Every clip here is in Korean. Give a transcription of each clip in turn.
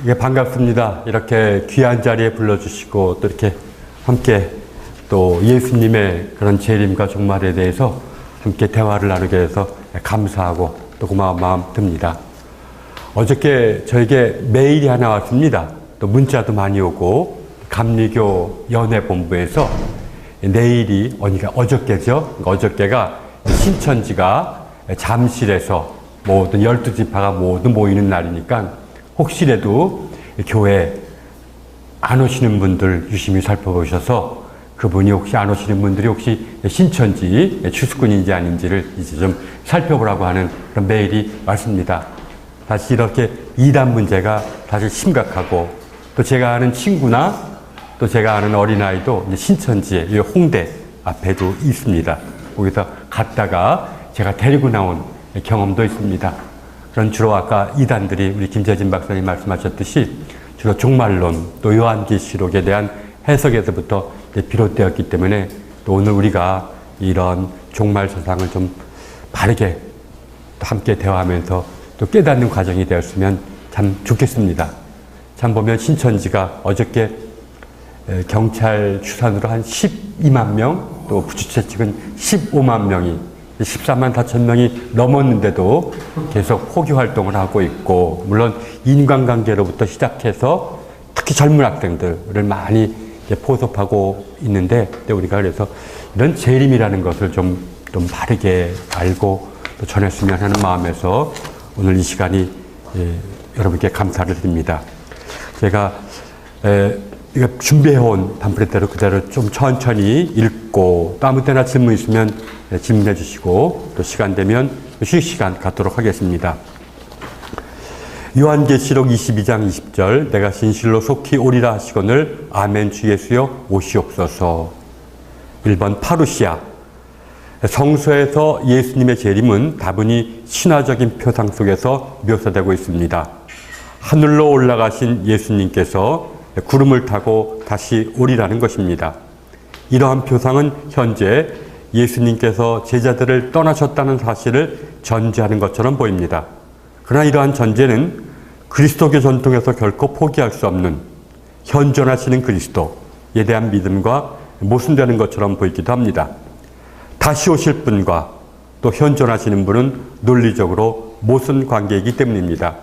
예, 반갑습니다. 이렇게 귀한 자리에 불러주시고 또 이렇게 함께 또 예수님의 그런 재림과 종말에 대해서 함께 대화를 나누게 해서 감사하고 또 고마운 마음 듭니다. 어저께 저에게 메일이 하나 왔습니다. 또 문자도 많이 오고 감리교 연회본부에서 내일이 어저께죠. 어저께가 신천지가 잠실에서 모든 12지파가 모두 모이는 날이니까 혹시라도 교회 안 오시는 분들 유심히 살펴보셔서 그분이 혹시 안 오시는 분들이 혹시 신천지 추수꾼인지 아닌지를 이제 좀 살펴보라고 하는 그런 메일이 왔습니다. 다시 이렇게 이단 문제가 다시 심각하고 또 제가 아는 친구나 또 제가 아는 어린아이도 이제 신천지의 홍대 앞에도 있습니다. 거기서 갔다가 제가 데리고 나온 경험도 있습니다. 그런 주로 아까 이단들이 우리 김재진 박사님 말씀하셨듯이 주로 종말론 또 요한계시록에 대한 해석에서부터 비롯되었기 때문에 또 오늘 우리가 이런 종말 세상을 좀 바르게 함께 대화하면서 또 깨닫는 과정이 되었으면 참 좋겠습니다. 참 보면 신천지가 어저께 경찰 추산으로 한 12만 명, 또 부주최 측은 15만 명이 14만 4천 명이 넘었는데도 계속 호기 활동을 하고 있고, 물론 인간관계로부터 시작해서 특히 젊은 학생들을 많이 포섭하고 있는데, 우리가 그래서 이런 재림이라는 것을 좀 바르게 알고 또 전했으면 하는 마음에서 오늘 이 시간이 여러분께 감사를 드립니다. 제가 준비해온 팜플렛대로 그대로 좀 천천히 읽고 또 아무 때나 질문 있으면 질문해 주시고 또 시간 되면 휴식 시간 갖도록 하겠습니다. 요한계시록 22장 20절 내가 진실로 속히 오리라 하시거늘 아멘 주 예수여 오시옵소서. 1번 파루시아 성서에서 예수님의 재림은 다분히 신화적인 표상 속에서 묘사되고 있습니다. 하늘로 올라가신 예수님께서 구름을 타고 다시 오리라는 것입니다. 이러한 표상은 현재 예수님께서 제자들을 떠나셨다는 사실을 전제하는 것처럼 보입니다. 그러나 이러한 전제는 그리스도교 전통에서 결코 포기할 수 없는 현존하시는 그리스도에 대한 믿음과 모순되는 것처럼 보이기도 합니다. 다시 오실 분과 또 현존하시는 분은 논리적으로 모순 관계이기 때문입니다.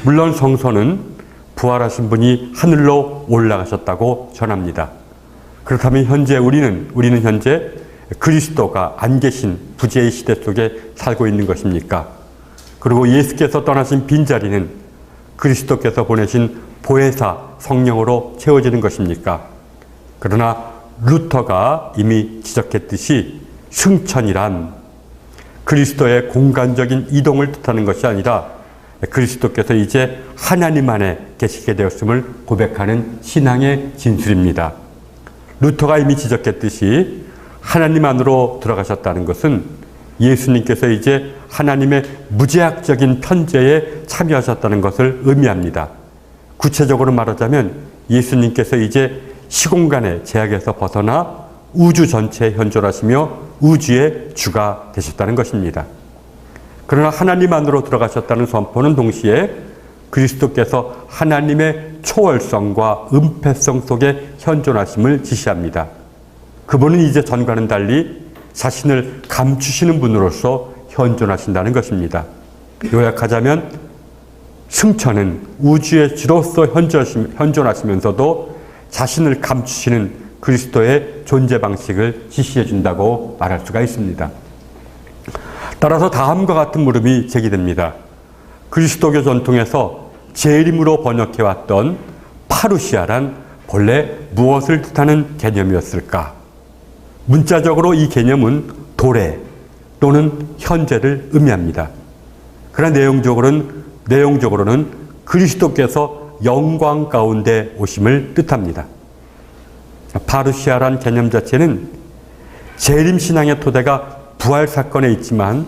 물론 성서는 부활하신 분이 하늘로 올라가셨다고 전합니다. 그렇다면 현재 우리는 현재 그리스도가 안 계신 부재의 시대 속에 살고 있는 것입니까? 그리고 예수께서 떠나신 빈자리는 그리스도께서 보내신 보혜사 성령으로 채워지는 것입니까? 그러나 루터가 이미 지적했듯이 승천이란 그리스도의 공간적인 이동을 뜻하는 것이 아니라 그리스도께서 이제 하나님 안에 계시게 되었음을 고백하는 신앙의 진술입니다. 루터가 이미 지적했듯이 하나님 안으로 들어가셨다는 것은 예수님께서 이제 하나님의 무제약적인 편재에 참여하셨다는 것을 의미합니다. 구체적으로 말하자면 예수님께서 이제 시공간의 제약에서 벗어나 우주 전체에 현존하시며 우주의 주가 되셨다는 것입니다. 그러나 하나님 안으로 들어가셨다는 선포는 동시에 그리스도께서 하나님의 초월성과 은폐성 속에 현존하심을 지시합니다. 그분은 이제 전과는 달리 자신을 감추시는 분으로서 현존하신다는 것입니다. 요약하자면 승천은 우주의 주로서 현존하시면서도 자신을 감추시는 그리스도의 존재 방식을 지시해 준다고 말할 수가 있습니다. 따라서 다음과 같은 물음이 제기됩니다. 그리스도교 전통에서 재림으로 번역해왔던 파루시아란 본래 무엇을 뜻하는 개념이었을까? 문자적으로 이 개념은 도래 또는 현재를 의미합니다. 그러나 내용적으로는 그리스도께서 영광 가운데 오심을 뜻합니다. 파루시아란 개념 자체는 재림신앙의 토대가 부활 사건에 있지만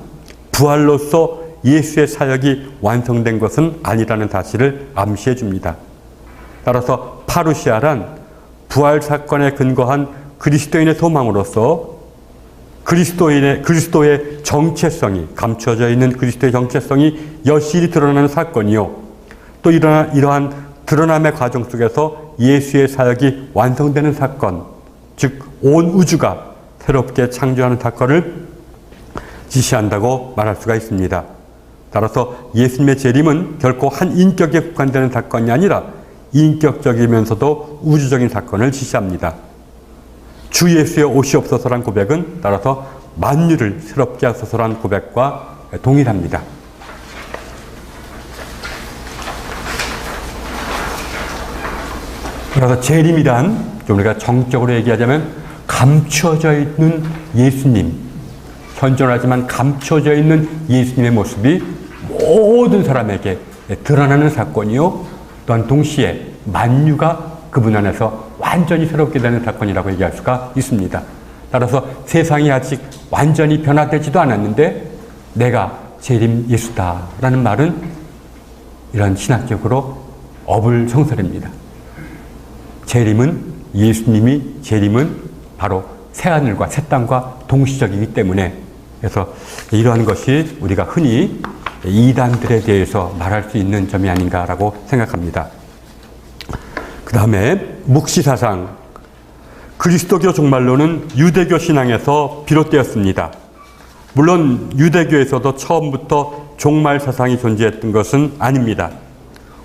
부활로서 예수의 사역이 완성된 것은 아니라는 사실을 암시해 줍니다. 따라서 파루시아란 부활 사건에 근거한 그리스도인의 소망으로서 그리스도의 정체성이 감추어져 있는 그리스도의 정체성이 여실히 드러나는 사건이요. 또 이러한 드러남의 과정 속에서 예수의 사역이 완성되는 사건, 즉 온 우주가 새롭게 창조하는 사건을 지시한다고 말할 수가 있습니다. 따라서 예수님의 재림은 결코 한 인격에 국한되는 사건이 아니라 인격적이면서도 우주적인 사건을 지시합니다. 주 예수의 오시옵소서란 고백은 따라서 만유를 새롭게 하소서란 고백과 동일합니다. 그래서 재림이란 좀 우리가 정적으로 얘기하자면 감추어져 있는 예수님, 현존하지만 감추어져 있는 예수님의 모습이 모든 사람에게 드러나는 사건이요, 또한 동시에 만유가 그분 안에서 완전히 새롭게 되는 사건이라고 얘기할 수가 있습니다. 따라서 세상이 아직 완전히 변화되지도 않았는데 내가 재림 예수다라는 말은 이런 신학적으로 어불성설입니다. 재림은 바로 새하늘과 새 땅과 동시적이기 때문에, 그래서 이러한 것이 우리가 흔히 이단들에 대해서 말할 수 있는 점이 아닌가라고 생각합니다. 그 다음에 묵시사상. 그리스도교 종말론은 유대교 신앙에서 비롯되었습니다. 물론 유대교에서도 처음부터 종말 사상이 존재했던 것은 아닙니다.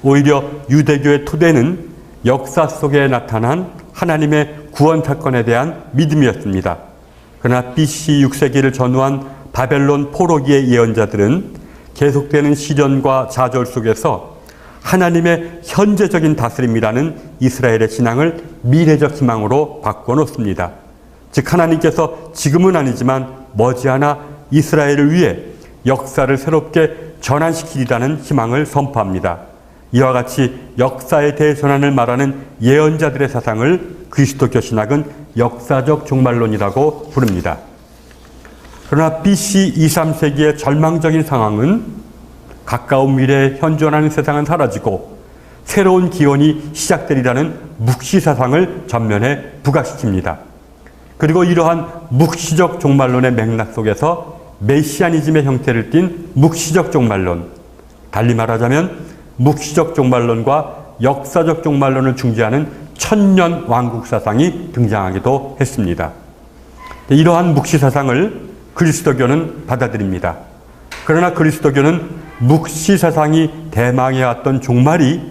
오히려 유대교의 토대는 역사 속에 나타난 하나님의 구원 사건에 대한 믿음이었습니다. 그러나 BC 6세기를 전후한 바벨론 포로기의 예언자들은 계속되는 시련과 좌절 속에서 하나님의 현재적인 다스림이라는 이스라엘의 신앙을 미래적 희망으로 바꿔놓습니다. 즉 하나님께서 지금은 아니지만 머지않아 이스라엘을 위해 역사를 새롭게 전환시키리라는 희망을 선포합니다. 이와 같이 역사의 대전환을 말하는 예언자들의 사상을 그리스도교 신학은 역사적 종말론이라고 부릅니다. 그러나 BC 2, 3세기의 절망적인 상황은 가까운 미래에 현존하는 세상은 사라지고 새로운 기원이 시작되리라는 묵시 사상을 전면에 부각시킵니다. 그리고 이러한 묵시적 종말론의 맥락 속에서 메시아니즘의 형태를 띤 묵시적 종말론, 달리 말하자면 묵시적 종말론과 역사적 종말론을 중재하는 천년 왕국 사상이 등장하기도 했습니다. 이러한 묵시 사상을 그리스도교는 받아들입니다. 그러나 그리스도교는 묵시 사상이 대망해왔던 종말이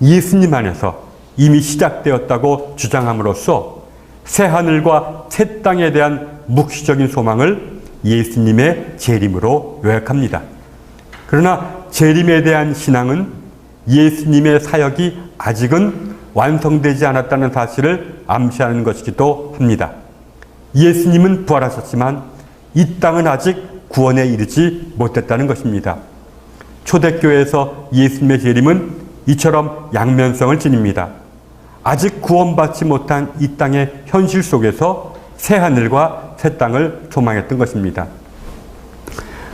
예수님 안에서 이미 시작되었다고 주장함으로써 새하늘과 새 땅에 대한 묵시적인 소망을 예수님의 재림으로 요약합니다. 그러나 재림에 대한 신앙은 예수님의 사역이 아직은 완성되지 않았다는 사실을 암시하는 것이기도 합니다. 예수님은 부활하셨지만 이 땅은 아직 구원에 이르지 못했다는 것입니다. 초대교회에서 예수님의 재림은 이처럼 양면성을 지닙니다. 아직 구원받지 못한 이 땅의 현실 속에서 새하늘과 새 땅을 소망했던 것입니다.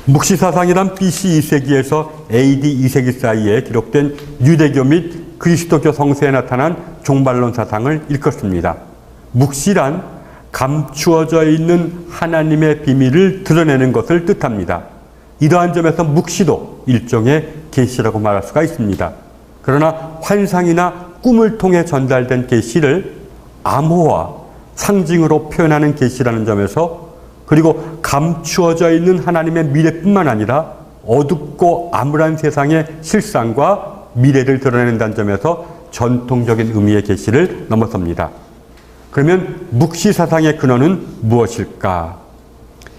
묵시사상이란 BC 2세기에서 AD 2세기 사이에 기록된 유대교 및 그리스도교 성서에 나타난 종말론 사상을 일컫습니다. 묵시란 감추어져 있는 하나님의 비밀을 드러내는 것을 뜻합니다. 이러한 점에서 묵시도 일종의 계시라고 말할 수가 있습니다. 그러나 환상이나 꿈을 통해 전달된 계시를 암호와 상징으로 표현하는 계시라는 점에서, 그리고 감추어져 있는 하나님의 미래뿐만 아니라 어둡고 암울한 세상의 실상과 미래를 드러낸다는 점에서 전통적인 의미의 계시를 넘어섭니다. 그러면 묵시 사상의 근원은 무엇일까?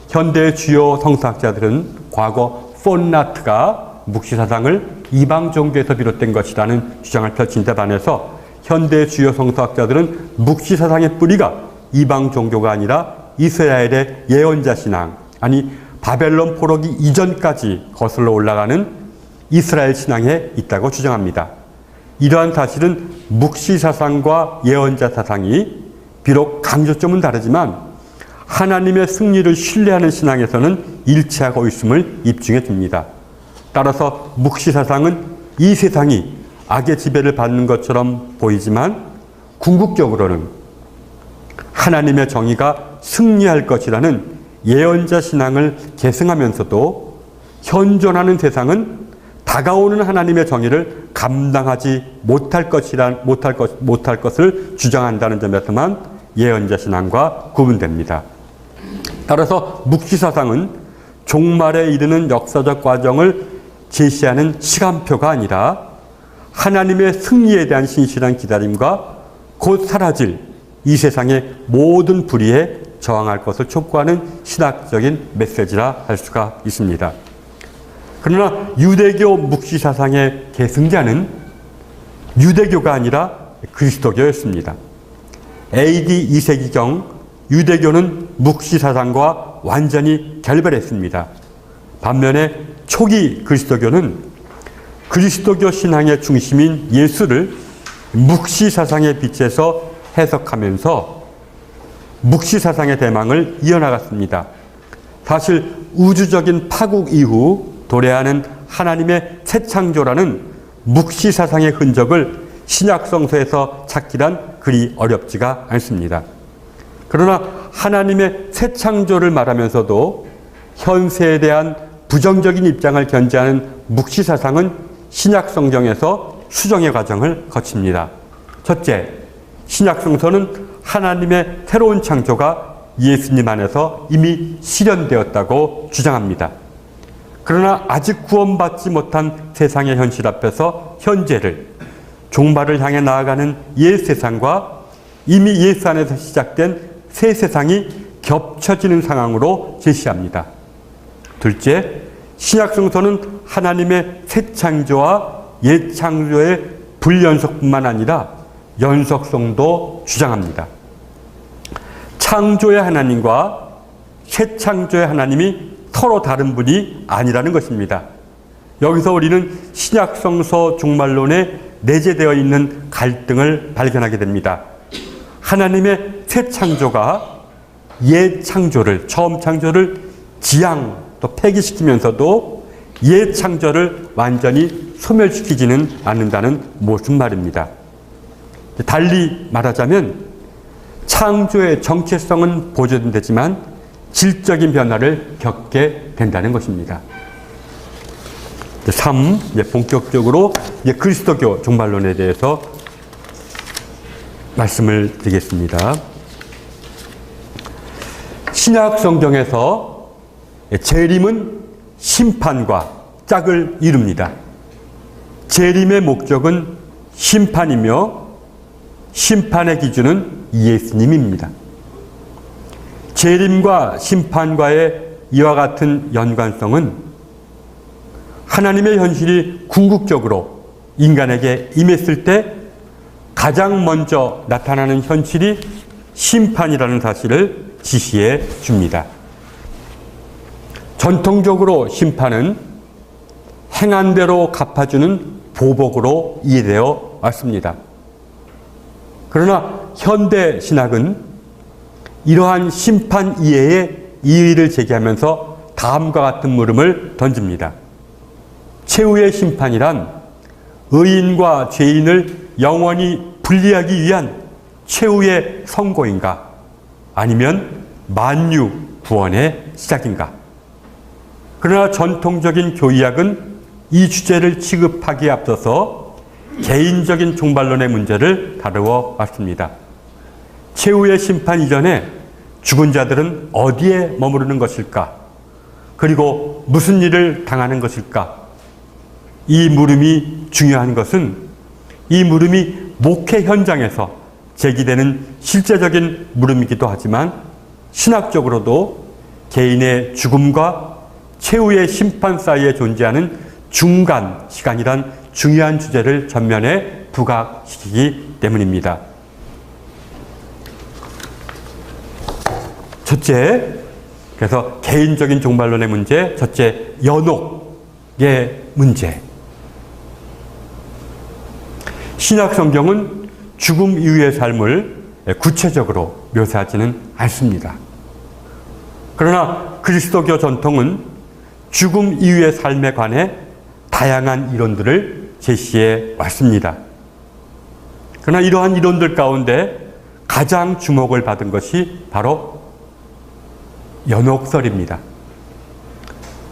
현대의 주요 성서학자들은 과거 폰나트가 묵시 사상을 이방 종교에서 비롯된 것이라는 주장을 펼친 데 반해서 현대의 주요 성서학자들은 묵시 사상의 뿌리가 이방 종교가 아니라 이스라엘의 예언자 신앙, 아니 바벨론 포로기 이전까지 거슬러 올라가는 이스라엘 신앙에 있다고 주장합니다. 이러한 사실은 묵시 사상과 예언자 사상이 비록 강조점은 다르지만 하나님의 승리를 신뢰하는 신앙에서는 일치하고 있음을 입증해 줍니다. 따라서 묵시 사상은 이 세상이 악의 지배를 받는 것처럼 보이지만 궁극적으로는 하나님의 정의가 승리할 것이라는 예언자 신앙을 계승하면서도 현존하는 세상은 다가오는 하나님의 정의를 감당하지 못할 것을 주장한다는 점에서만 예언자 신앙과 구분됩니다. 따라서 묵시사상은 종말에 이르는 역사적 과정을 제시하는 시간표가 아니라 하나님의 승리에 대한 신실한 기다림과 곧 사라질 이 세상의 모든 불의에 저항할 것을 촉구하는 신학적인 메시지라 할 수가 있습니다. 그러나 유대교 묵시사상의 계승자는 유대교가 아니라 그리스도교였습니다. AD 2세기경 유대교는 묵시사상과 완전히 결별했습니다. 반면에 초기 그리스도교는 그리스도교 신앙의 중심인 예수를 묵시사상의 빛에서 해석하면서 묵시사상의 대망을 이어나갔습니다. 사실 우주적인 파국 이후 도래하는 하나님의 새 창조라는 묵시사상의 흔적을 신약성서에서 찾기란 그리 어렵지가 않습니다. 그러나 하나님의 새 창조를 말하면서도 현세에 대한 부정적인 입장을 견지하는 묵시사상은 신약성경에서 수정의 과정을 거칩니다. 첫째, 신약성서는 하나님의 새로운 창조가 예수님 안에서 이미 실현되었다고 주장합니다. 그러나 아직 구원받지 못한 세상의 현실 앞에서 현재를, 종말을 향해 나아가는 옛 세상과 이미 예수 안에서 시작된 새 세상이 겹쳐지는 상황으로 제시합니다. 둘째, 신약성서는 하나님의 새 창조와 옛 창조의 불연속뿐만 아니라 연속성도 주장합니다. 창조의 하나님과 새 창조의 하나님이 서로 다른 분이 아니라는 것입니다. 여기서 우리는 신약성서 종말론에 내재되어 있는 갈등을 발견하게 됩니다. 하나님의 새 창조가 옛 창조를, 처음 창조를 지양 또 폐기시키면서도 옛 창조를 완전히 소멸시키지는 않는다는 무슨 말입니다. 달리 말하자면 창조의 정체성은 보존되지만 질적인 변화를 겪게 된다는 것입니다. 3. 본격적으로 그리스도교 종말론에 대해서 말씀을 드리겠습니다. 신약 성경에서 재림은 심판과 짝을 이룹니다. 재림의 목적은 심판이며 심판의 기준은 예수님입니다. 재림과 심판과의 이와 같은 연관성은 하나님의 현실이 궁극적으로 인간에게 임했을 때 가장 먼저 나타나는 현실이 심판이라는 사실을 지시해 줍니다. 전통적으로 심판은 행한 대로 갚아주는 보복으로 이해되어 왔습니다. 그러나 현대 신학은 이러한 심판 이해에 이의를 제기하면서 다음과 같은 물음을 던집니다. 최후의 심판이란 의인과 죄인을 영원히 분리하기 위한 최후의 선고인가? 아니면 만유 구원의 시작인가? 그러나 전통적인 교의학은 이 주제를 취급하기에 앞서서 개인적인 종말론의 문제를 다루어 왔습니다. 최후의 심판 이전에 죽은 자들은 어디에 머무르는 것일까? 그리고 무슨 일을 당하는 것일까? 이 물음이 중요한 것은 이 물음이 목회 현장에서 제기되는 실제적인 물음이기도 하지만 신학적으로도 개인의 죽음과 최후의 심판 사이에 존재하는 중간 시간이란 중요한 주제를 전면에 부각시키기 때문입니다. 첫째, 그래서 개인적인 종말론의 문제, 첫째, 연옥의 문제. 신약 성경은 죽음 이후의 삶을 구체적으로 묘사하지는 않습니다. 그러나 그리스도교 전통은 죽음 이후의 삶에 관해 다양한 이론들을 제시해 왔습니다. 그러나 이러한 이론들 가운데 가장 주목을 받은 것이 바로 연옥설입니다.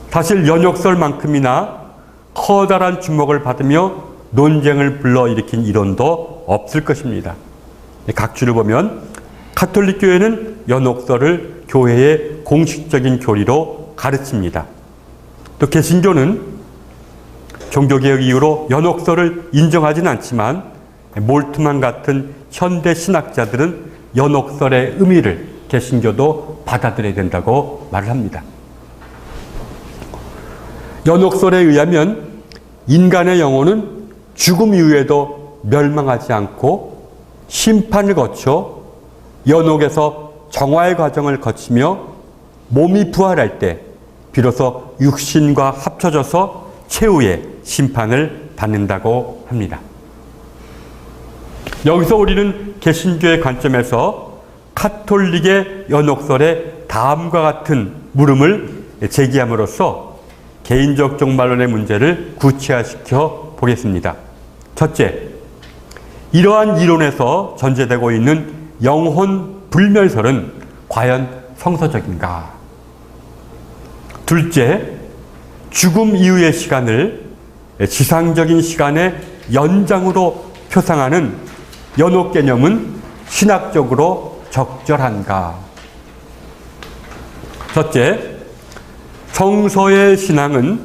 사실 연옥설만큼이나 커다란 주목을 받으며 논쟁을 불러일으킨 이론도 없을 것입니다. 각주를 보면 가톨릭 교회는 연옥설을 교회의 공식적인 교리로 가르칩니다. 또 개신교는 종교개혁 이후로 연옥설을 인정하지는 않지만 몰트만 같은 현대 신학자들은 연옥설의 의미를 개신교도 받아들여야 된다고 말을 합니다. 연옥설에 의하면 인간의 영혼은 죽음 이후에도 멸망하지 않고 심판을 거쳐 연옥에서 정화의 과정을 거치며 몸이 부활할 때 비로소 육신과 합쳐져서 최후의 심판을 받는다고 합니다. 여기서 우리는 개신교의 관점에서 가톨릭의 연옥설에 다음과 같은 물음을 제기함으로써 개인적 종말론의 문제를 구체화시켜 보겠습니다. 첫째, 이러한 이론에서 전제되고 있는 영혼 불멸설은 과연 성서적인가? 둘째, 죽음 이후의 시간을 지상적인 시간의 연장으로 표상하는 연옥 개념은 신학적으로 적절한가? 첫째, 성서의 신앙은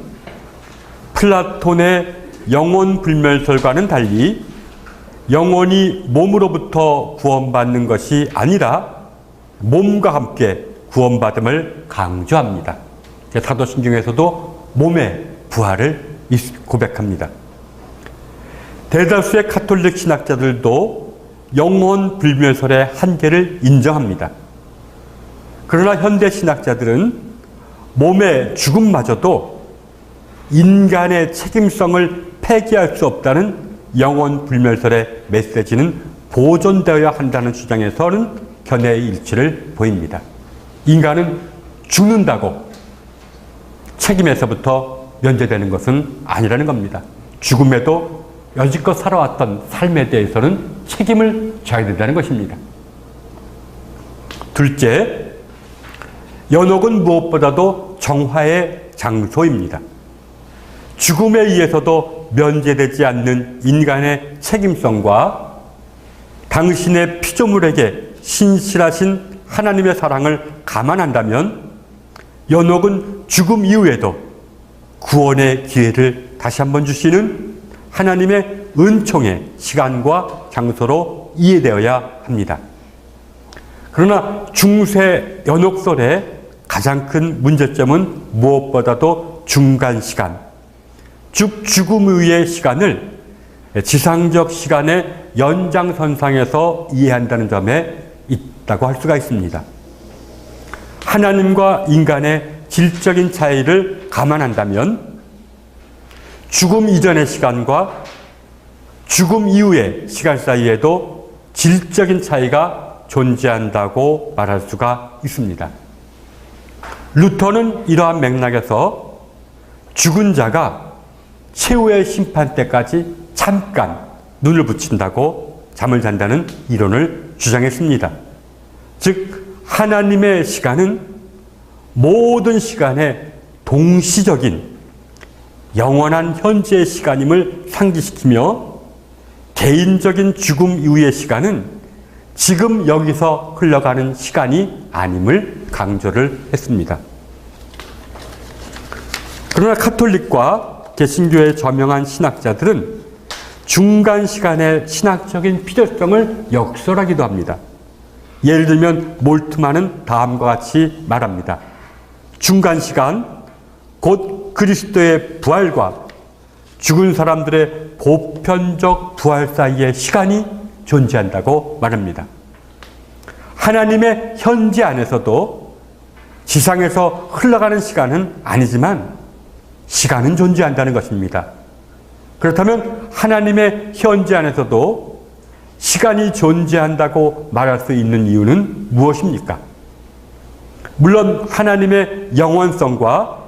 플라톤의 영혼 불멸설과는 달리 영혼이 몸으로부터 구원받는 것이 아니라 몸과 함께 구원받음을 강조합니다. 사도신경에서도 몸의 부활을 고백합니다. 대다수의 가톨릭 신학자들도 영혼 불멸설의 한계를 인정합니다. 그러나 현대 신학자들은 몸의 죽음마저도 인간의 책임성을 폐기할 수 없다는 영혼 불멸설의 메시지는 보존되어야 한다는 주장에서는 견해의 일치를 보입니다. 인간은 죽는다고 책임에서부터 면제되는 것은 아니라는 겁니다. 죽음에도 여지껏 살아왔던 삶에 대해서는 책임을 져야 된다는 것입니다. 둘째, 연옥은 무엇보다도 정화의 장소입니다. 죽음에 의해서도 면제되지 않는 인간의 책임성과 당신의 피조물에게 신실하신 하나님의 사랑을 감안한다면 연옥은 죽음 이후에도 구원의 기회를 다시 한번 주시는 하나님의 은총의 시간과 장소로 이해되어야 합니다. 그러나 중세 연옥설의 가장 큰 문제점은 무엇보다도 중간 시간, 즉 죽음 이후의 시간을 지상적 시간의 연장선상에서 이해한다는 점에 있다고 할 수가 있습니다. 하나님과 인간의 질적인 차이를 감안한다면 죽음 이전의 시간과 죽음 이후의 시간 사이에도 질적인 차이가 존재한다고 말할 수가 있습니다. 루터는 이러한 맥락에서 죽은 자가 최후의 심판 때까지 잠깐 눈을 붙인다고 잠을 잔다는 이론을 주장했습니다. 즉 하나님의 시간은 모든 시간의 동시적인 영원한 현재의 시간임을 상기시키며 개인적인 죽음 이후의 시간은 지금 여기서 흘러가는 시간이 아님을 강조를 했습니다. 그러나 가톨릭과 개신교의 저명한 신학자들은 중간 시간의 신학적인 필요성을 역설하기도 합니다. 예를 들면 몰트만은 다음과 같이 말합니다. 중간 시간, 곧 그리스도의 부활과 죽은 사람들의 보편적 부활 사이의 시간이 존재한다고 말합니다. 하나님의 현재 안에서도 지상에서 흘러가는 시간은 아니지만 시간은 존재한다는 것입니다. 그렇다면 하나님의 현재 안에서도 시간이 존재한다고 말할 수 있는 이유는 무엇입니까? 물론 하나님의 영원성과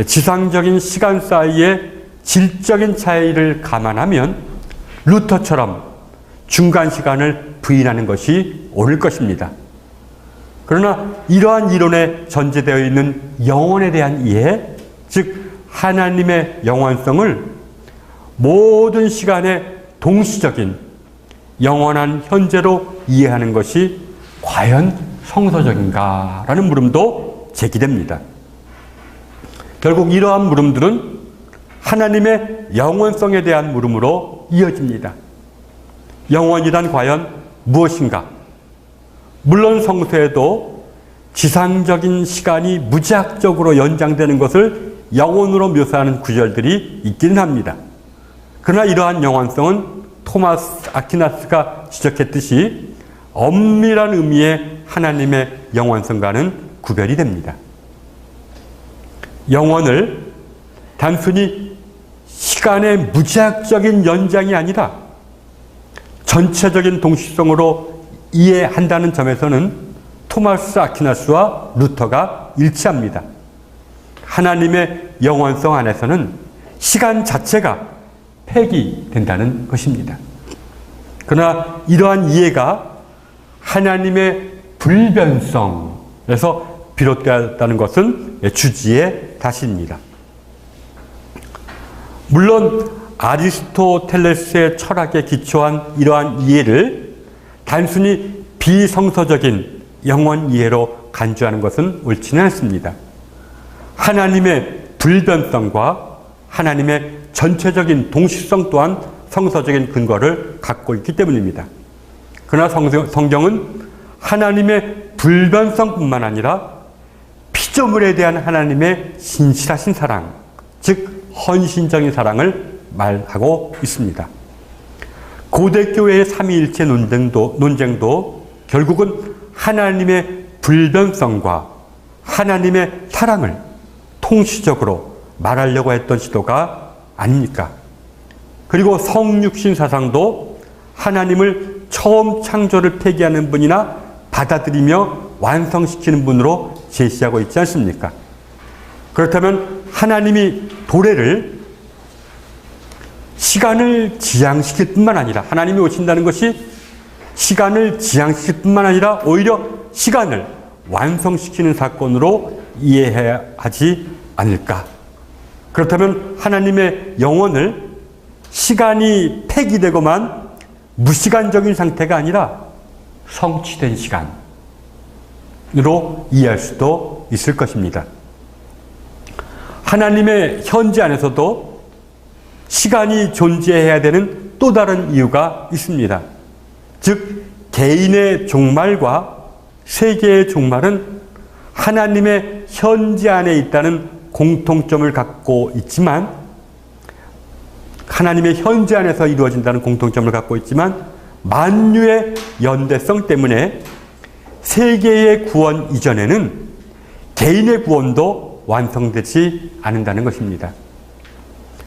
지상적인 시간 사이의 질적인 차이를 감안하면 루터처럼 중간 시간을 부인하는 것이 옳을 것입니다. 그러나 이러한 이론에 전제되어 있는 영원에 대한 이해, 즉 하나님의 영원성을 모든 시간에 동시적인 영원한 현재로 이해하는 것이 과연 성서적인가라는 물음도 제기됩니다. 결국 이러한 물음들은 하나님의 영원성에 대한 물음으로 이어집니다. 영원이란 과연 무엇인가? 물론 성서에도 지상적인 시간이 무제한적으로 연장되는 것을 영원으로 묘사하는 구절들이 있기는 합니다. 그러나 이러한 영원성은 토마스 아퀴나스가 지적했듯이 엄밀한 의미의 하나님의 영원성과는 구별이 됩니다. 영원을 단순히 시간의 무제한적인 연장이 아니라 전체적인 동시성으로 이해한다는 점에서는 토마스 아퀴나스와 루터가 일치합니다. 하나님의 영원성 안에서는 시간 자체가 폐기된다는 것입니다. 그러나 이러한 이해가 하나님의 불변성에서 비롯되었다는 것은 주지의 다시입니다. 물론 아리스토텔레스의 철학에 기초한 이러한 이해를 단순히 비성서적인 영원 이해로 간주하는 것은 옳지는 않습니다. 하나님의 불변성과 하나님의 전체적인 동시성 또한 성서적인 근거를 갖고 있기 때문입니다. 그러나 성경은 하나님의 불변성뿐만 아니라 피조물에 대한 하나님의 신실하신 사랑, 즉 헌신적인 사랑을 말하고 있습니다. 고대 교회의 삼위일체 논쟁도 결국은 하나님의 불변성과 하나님의 사랑을 통시적으로 말하려고 했던 시도가 아닙니까? 그리고 성육신 사상도 하나님을 처음 창조를 폐기하는 분이나 받아들이며 완성시키는 분으로 제시하고 있지 않습니까? 그렇다면 하나님이 도래를 시간을 지향시킬 뿐만 아니라, 하나님이 오신다는 것이 시간을 지향시킬 뿐만 아니라 오히려 시간을 완성시키는 사건으로 이해해야 하지 않을까? 그렇다면 하나님의 영혼을 시간이 폐기되고만 무시간적인 상태가 아니라 성취된 시간으로 이해할 수도 있을 것입니다. 하나님의 현재 안에서도 시간이 존재해야 되는 또 다른 이유가 있습니다. 즉, 개인의 종말과 세계의 종말은 하나님의 현재 안에 있다는 공통점을 갖고 있지만, 하나님의 현재 안에서 이루어진다는 공통점을 갖고 있지만, 만유의 연대성 때문에 세계의 구원 이전에는 개인의 구원도 완성되지 않는다는 것입니다.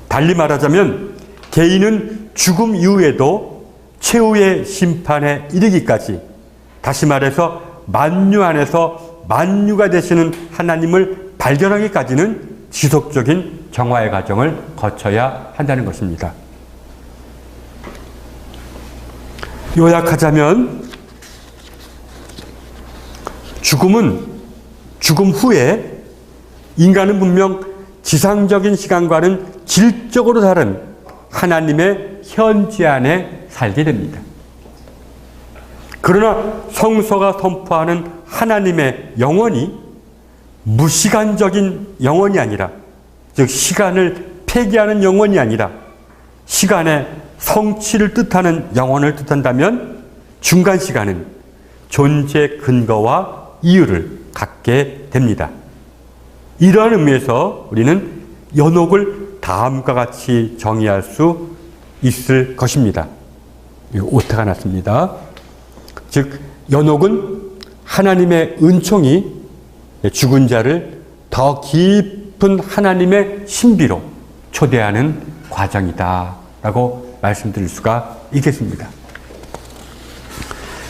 달리 말하자면 개인은 죽음 이후에도 최후의 심판에 이르기까지, 다시 말해서 만유 안에서 만유가 되시는 하나님을 발견하기까지는 지속적인 정화의 과정을 거쳐야 한다는 것입니다. 요약하자면 죽음 후에 인간은 분명 지상적인 시간과는 질적으로 다른 하나님의 현재 안에 살게 됩니다. 그러나 성서가 선포하는 하나님의 영원이 무시간적인 영원이 아니라, 즉 시간을 폐기하는 영원이 아니라 시간의 성취를 뜻하는 영원을 뜻한다면 중간 시간은 존재 근거와 이유를 갖게 됩니다. 이러한 의미에서 우리는 연옥을 다음과 같이 정의할 수 있을 것입니다. 오타가 났습니다. 즉, 연옥은 하나님의 은총이 죽은 자를 더 깊은 하나님의 신비로 초대하는 과정이다 라고 말씀드릴 수가 있겠습니다.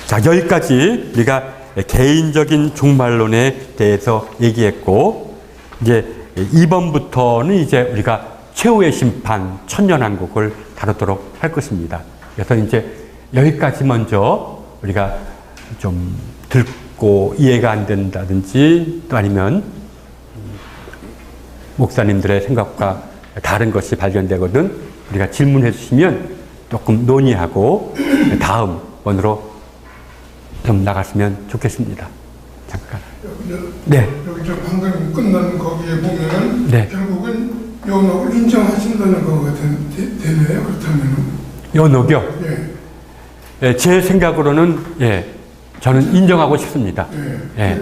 자, 여기까지 우리가 개인적인 종말론에 대해서 얘기했고, 이제 2번부터는 이제 우리가 최후의 심판, 천년왕국을 다루도록 할 것입니다. 그래서 이제 여기까지 먼저 우리가 좀 듣고 이해가 안 된다든지, 또 아니면 목사님들의 생각과 다른 것이 발견되거든, 우리가 질문해 주시면 조금 논의하고 다음 번으로 좀 나갔으면 좋겠습니다. 잠깐. 네. 여기 저 방금 끝난 거기에 보면은 네. 결국은 연옥을 인정하신다는 거가 되네요. 그렇다면은. 연옥이요? 예. 예, 제 생각으로는 예, 저는 인정하고 싶습니다. 예. 예.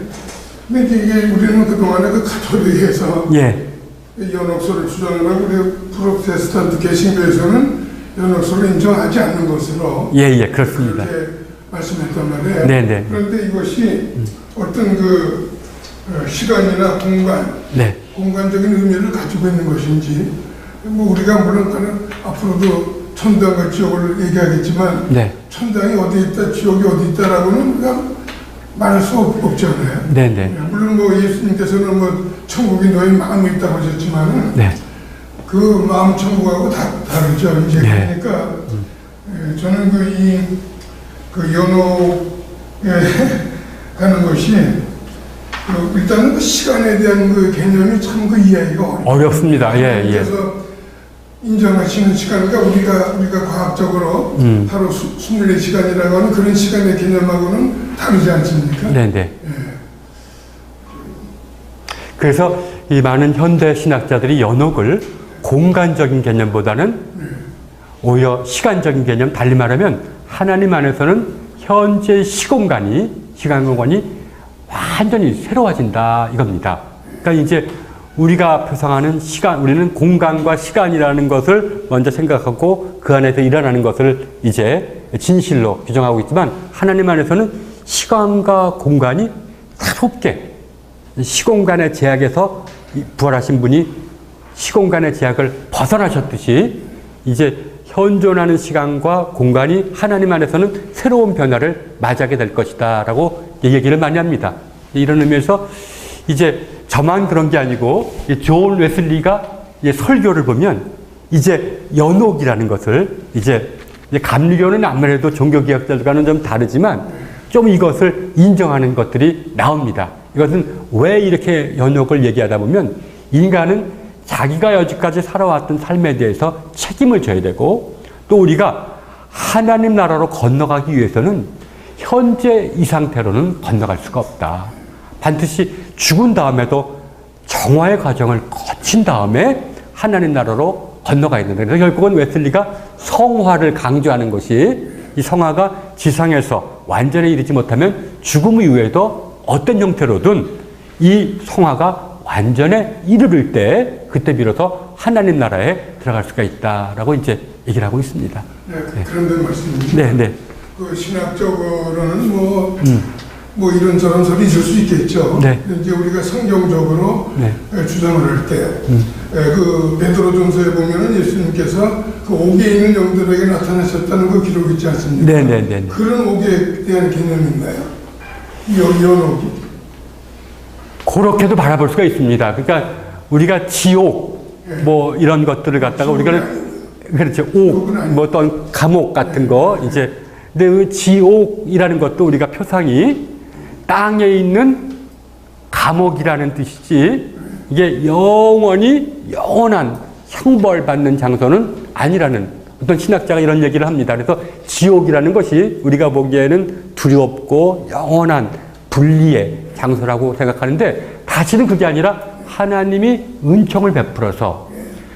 근데 이게 우리는 그동안에 그 가톨릭에서 예. 연옥소를 주장을 하고 우리 프로테스탄트 개신교에서는 연옥소를 인정하지 않는 것으로 예, 예, 그렇습니다. 그렇게 말씀했단 말이에요. 네네. 그런데 이것이 어떤 그 시간이나 공간, 네. 공간적인 의미를 가지고 있는 것인지, 뭐 우리가 물론 앞으로도 천당과 지옥을 얘기하겠지만, 네. 천당이 어디 있다, 지옥이 어디 있다라고는 우리가 말할 수 없잖아요. 네네. 물론 뭐 예수님께서는 뭐 천국이 너희 마음에 있다고 하셨지만은, 네. 그 마음 천국하고 다르죠. 이제 네. 그러니까 저는 그 연옥에 가는 것이 일단은 그 시간에 대한 그 개념이 참 그 이해하기가 어렵습니다. 예, 예. 그래서 인정하시는 시간, 그러니까 우리가 과학적으로 하루 24시간이라고 하는 그런 시간의 개념하고는 다르지 않습니까? 네네. 예. 그래서 이 많은 현대 신학자들이 연옥을 공간적인 개념보다는 오히려 시간적인 개념, 달리 말하면 하나님 안에서는 현재 시간 공간이 완전히 새로워진다 이겁니다. 그러니까 이제 우리가 표상하는 시간, 우리는 공간과 시간이라는 것을 먼저 생각하고 그 안에서 일어나는 것을 이제 진실로 규정하고 있지만 하나님 안에서는 시간과 공간이 새롭게 시공간의 제약에서 부활하신 분이 시공간의 제약을 벗어나셨듯이 이제 현존하는 시간과 공간이 하나님 안에서는 새로운 변화를 맞이하게 될 것이다 라고 얘기를 많이 합니다. 이런 의미에서 이제 저만 그런 게 아니고 존 웨슬리가 설교를 보면 이제 연옥이라는 것을 이제 감리교는 아무래도 종교개혁자들과는 좀 다르지만 좀 이것을 인정하는 것들이 나옵니다. 이것은 왜 이렇게 연옥을 얘기하다 보면 인간은 자기가 여지까지 살아왔던 삶에 대해서 책임을 져야 되고 또 우리가 하나님 나라로 건너가기 위해서는 현재 이 상태로는 건너갈 수가 없다. 반드시 죽은 다음에도 정화의 과정을 거친 다음에 하나님 나라로 건너가야 된다. 그래서 결국은 웨슬리가 성화를 강조하는 것이 이 성화가 지상에서 완전히 이르지 못하면 죽음 이후에도 어떤 형태로든 이 성화가 완전에 이르를 때 그때 비로소 하나님 나라에 들어갈 수가 있다라고 이제 얘기를 하고 있습니다. 네, 그런데 말씀입니다. 네, 네. 그 신학적으로는 뭐 이런저런 소리 있을 수 있겠죠. 네. 이제 우리가 성경적으로 네. 주장을 할 때, 그 베드로전서에 보면은 예수님께서 그 옥에 있는 영들에게 나타나셨다는 그 기록이 있지 않습니까? 네, 네, 네. 그런 옥에 대한 개념이 있나요? 연옥이? 그렇게도 바라볼 수가 있습니다. 그러니까 우리가 지옥 뭐 이런 것들을 갖다가 우리가 그렇죠. 옥, 뭐 어떤 감옥 같은 거 이제 근데 그 지옥이라는 것도 우리가 표상이 땅에 있는 감옥이라는 뜻이지 이게 영원한 형벌받는 장소는 아니라는 어떤 신학자가 이런 얘기를 합니다. 그래서 지옥이라는 것이 우리가 보기에는 두렵고 영원한 분리의 장소라고 생각하는데 사실은 그게 아니라 하나님이 은총을 베풀어서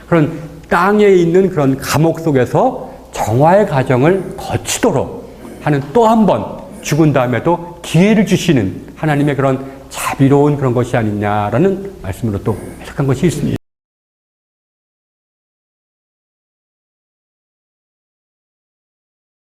그런 땅에 있는 그런 감옥 속에서 정화의 과정을 거치도록 하는 또 한 번 죽은 다음에도 기회를 주시는 하나님의 그런 자비로운 그런 것이 아니냐라는 말씀으로 또 해석한 것이 있습니다.